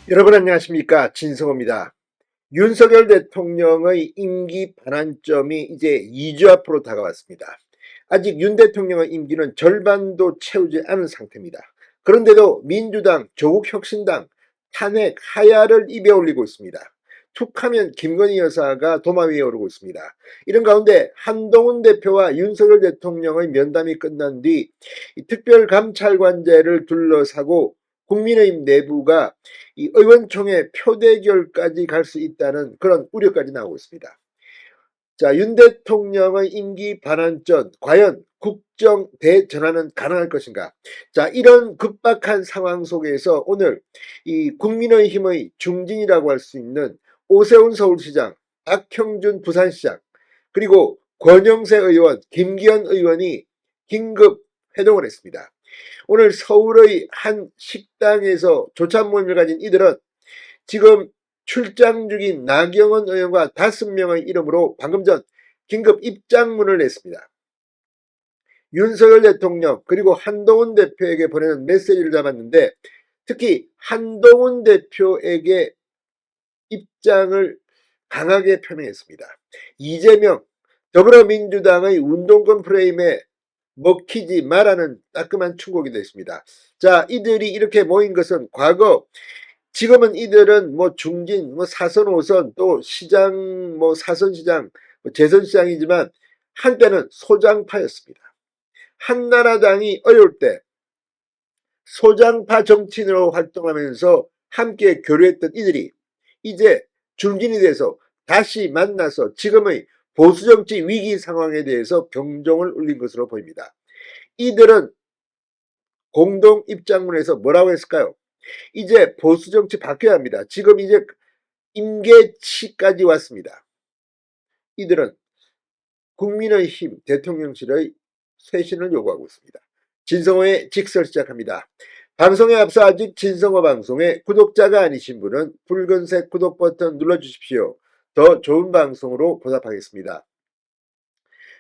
여러분 안녕하십니까, 진성호입니다. 윤석열 대통령의 임기 반환점이 이제 2주 앞으로 다가왔습니다. 아직 윤 대통령의 임기는 절반도 채우지 않은 상태입니다. 그런데도 민주당, 조국혁신당 탄핵 하야를 입에 올리고 있습니다. 툭하면 김건희 여사가 도마 위에 오르고 있습니다. 이런 가운데 한동훈 대표와 윤석열 대통령의 면담이 끝난 뒤 특별감찰관제를 둘러싸고 국민의힘 내부가 이 의원총회 표대결까지 갈 수 있다는 그런 우려까지 나오고 있습니다. 자, 윤 대통령의 임기 반환전, 과연 국정 대전환은 가능할 것인가? 자, 이런 급박한 상황 속에서 오늘 이 국민의힘의 중진이라고 할 수 있는 오세훈 서울시장, 박형준 부산시장, 그리고 권영세 의원, 김기현 의원이 긴급 회동을 했습니다. 오늘 서울의 한 식당에서 조찬 모임을 가진 이들은 지금 출장 중인 나경원 의원과 5명의 이름으로 방금 전 긴급 입장문을 냈습니다. 윤석열 대통령 그리고 한동훈 대표에게 보내는 메시지를 담았는데, 특히 한동훈 대표에게 입장을 강하게 표명했습니다. 이재명, 더불어민주당의 운동권 프레임에 먹히지 말라는 따끔한 충고기도 했습니다. 자, 이들이 이렇게 모인 것은 과거, 지금은 이들은 뭐 중진, 뭐 사선, 오선, 또 시장, 뭐 사선시장, 재선시장이지만 한때는 소장파였습니다. 한나라당이 어려울 때 소장파 정치인으로 활동하면서 함께 교류했던 이들이 이제 중진이 돼서 다시 만나서 지금의 보수정치 위기 상황에 대해서 경종을 울린 것으로 보입니다. 이들은 공동 입장문에서 뭐라고 했을까요? 이제 보수정치 바뀌어야 합니다. 지금 이제 임계치까지 왔습니다. 이들은 국민의힘 대통령실의 쇄신을 요구하고 있습니다. 진성호의 직설 시작합니다. 방송에 앞서 아직 진성호 방송의 구독자가 아니신 분은 붉은색 구독 버튼 눌러주십시오. 더 좋은 방송으로 보답하겠습니다.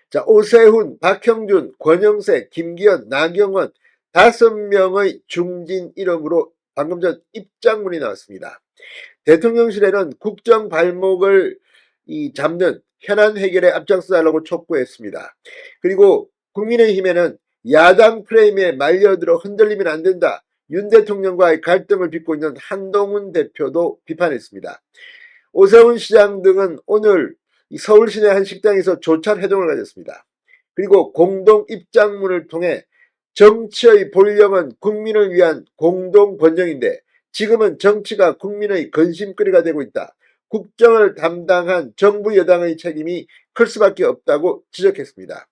자, 오세훈, 박형준, 권영세, 김기현, 나경원 5명의 중진 이름으로 방금 전 입장문이 나왔습니다. 대통령실에는 국정 발목을 잡는 현안 해결에 앞장서 달라고 촉구했습니다. 그리고 국민의힘에는 야당 프레임에 말려들어 흔들리면 안 된다. 윤 대통령과의 갈등을 빚고 있는 한동훈 대표도 비판했습니다. 오세훈 시장 등은 오늘 서울 시내 한 식당에서 조찬 회동을 가졌습니다. 그리고 공동 입장문을 통해 정치의 본령은 국민을 위한 공동 번영인데 지금은 정치가 국민의 근심거리가 되고 있다. 국정을 담당한 정부 여당의 책임이 클 수밖에 없다고 지적했습니다.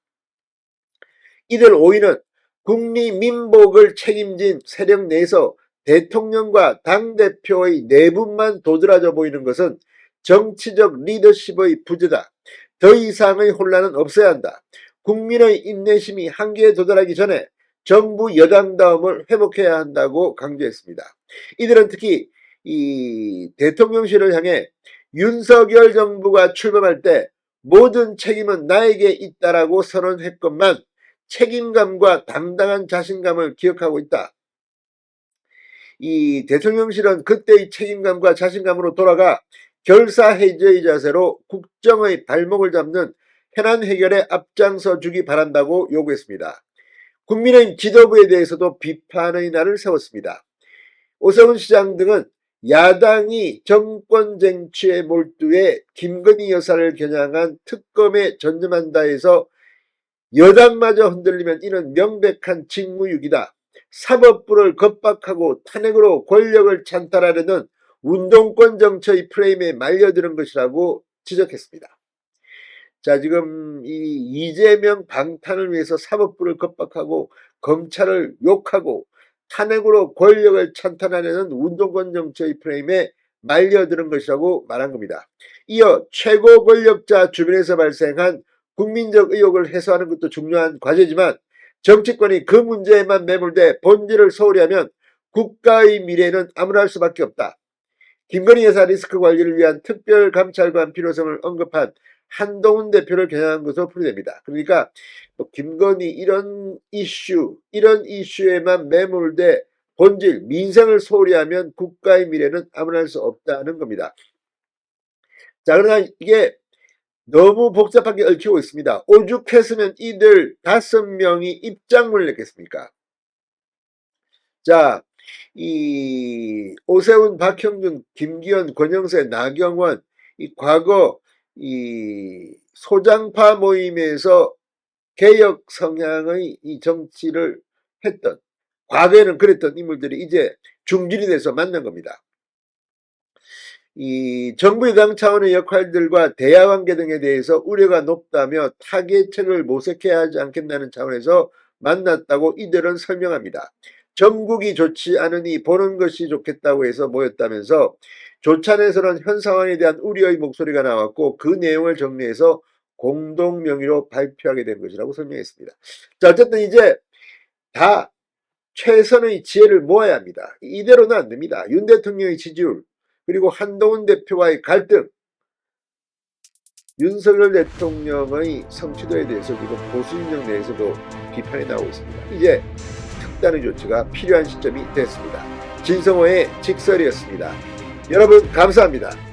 이들 5인은 국리민복을 책임진 세력 내에서 대통령과 당대표의 내분만 도드라져 보이는 것은 정치적 리더십의 부재다. 더 이상의 혼란은 없어야 한다. 국민의 인내심이 한계에 도달하기 전에 정부 여당다움을 회복해야 한다고 강조했습니다. 이들은 특히 이 대통령실을 향해 윤석열 정부가 출범할 때 모든 책임은 나에게 있다라고 선언했건만 책임감과 당당한 자신감을 기억하고 있다. 이 대통령실은 그때의 책임감과 자신감으로 돌아가 결사해지의 자세로 국정의 발목을 잡는 현안 해결에 앞장서 주기 바란다고 요구했습니다. 국민의힘 지도부에 대해서도 비판의 날을 세웠습니다. 오세훈 시장 등은 야당이 정권 쟁취에 몰두해 김건희 여사를 겨냥한 특검에 전념한다 해서 여당마저 흔들리면 이는 명백한 직무유기다. 사법부를 겁박하고 탄핵으로 권력을 찬탈하려는 운동권 정치의 프레임에 말려드는 것이라고 지적했습니다. 자, 지금 이 이재명 방탄을 위해서 사법부를 겁박하고 검찰을 욕하고 탄핵으로 권력을 찬탈하려는 운동권 정치의 프레임에 말려드는 것이라고 말한 겁니다. 이어 최고 권력자 주변에서 발생한 국민적 의혹을 해소하는 것도 중요한 과제지만 정치권이 그 문제에만 매몰돼 본질을 소홀히 하면 국가의 미래는 암울할 수밖에 없다. 김건희 여사 리스크 관리를 위한 특별감찰관 필요성을 언급한 한동훈 대표를 겨냥한 것으로 풀이됩니다. 그러니까 김건희 이런 이슈에만 매몰돼 본질, 민생을 소홀히 하면 국가의 미래는 아무나 할 수 없다는 겁니다. 자, 그러나 이게 너무 복잡하게 얽히고 있습니다. 오죽했으면 이들 5명이 입장문을 냈겠습니까? 자, 이 오세훈, 박형준, 김기현, 권영세, 나경원, 이 과거 이 소장파 모임에서 개혁 성향의 이 정치를 했던, 과거에는 그랬던 인물들이 이제 중진이 돼서 만난 겁니다. 이 정부 여당 차원의 역할들과 대화관계 등에 대해서 우려가 높다며 타개책을 모색해야 하지 않겠다는 차원에서 만났다고 이들은 설명합니다. 정국이 좋지 않으니 보는 것이 좋겠다고 해서 모였다면서 조찬에서는 현 상황에 대한 우려의 목소리가 나왔고 그 내용을 정리해서 공동 명의로 발표하게 된 것이라고 설명했습니다. 자, 어쨌든 이제 다 최선의 지혜를 모아야 합니다. 이대로는 안 됩니다. 윤 대통령의 지지율, 그리고 한동훈 대표와의 갈등, 윤석열 대통령의 성취도에 대해서 지금 보수진영 내에서도 비판이 나오고 있습니다. 이제 특단의 조치가 필요한 시점이 됐습니다. 진성호의 직설이었습니다. 여러분 감사합니다.